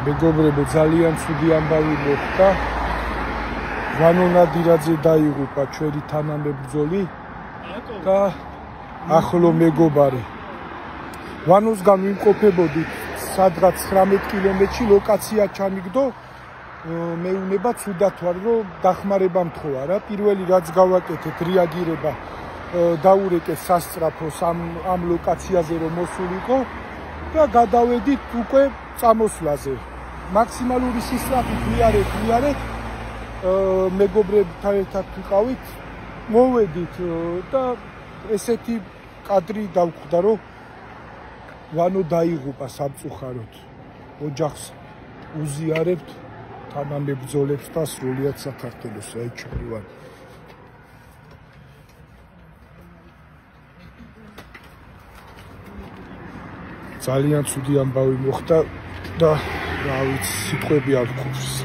მეგობრებო, ძალიან ცუდი ამბავი მოხდა. ვანო ნადირაძე დაიღუპა, ჩვენი თანამებრძოლი და ახლო მეგობარი. ვანოსგან ვიმყოფებოდით სადღაც 19 კილომეტრში, ლოკაცია ჩამიგდო. მეუნება ცუდად ვარ, რომ დახმარება მთხოვა რა. პირველი რაც გავაკეთეთ, რეაგირება დაურეკეს სასწრაფოს ამ ლოკაციაზე რომ მოსულიყო და გადავედით უკვე წამოსვლაზე. მაქსიმალური სისწრაფით ვიარეთ მეგობრებთან ერთად ვიყავით, მოვედით და ესეთი კადრი დავხვდა, რომ ვანო დაიღუპა სამწუხაროდ. ოჯახს უზიარებთ, თანამებრძოლებს და სრულიად საქართველოს, აი ჩვენი ვანო. ძალიან ცუდი ამბავი მოხდა და რა ვიცი, სიტყვები არ გვაქვს.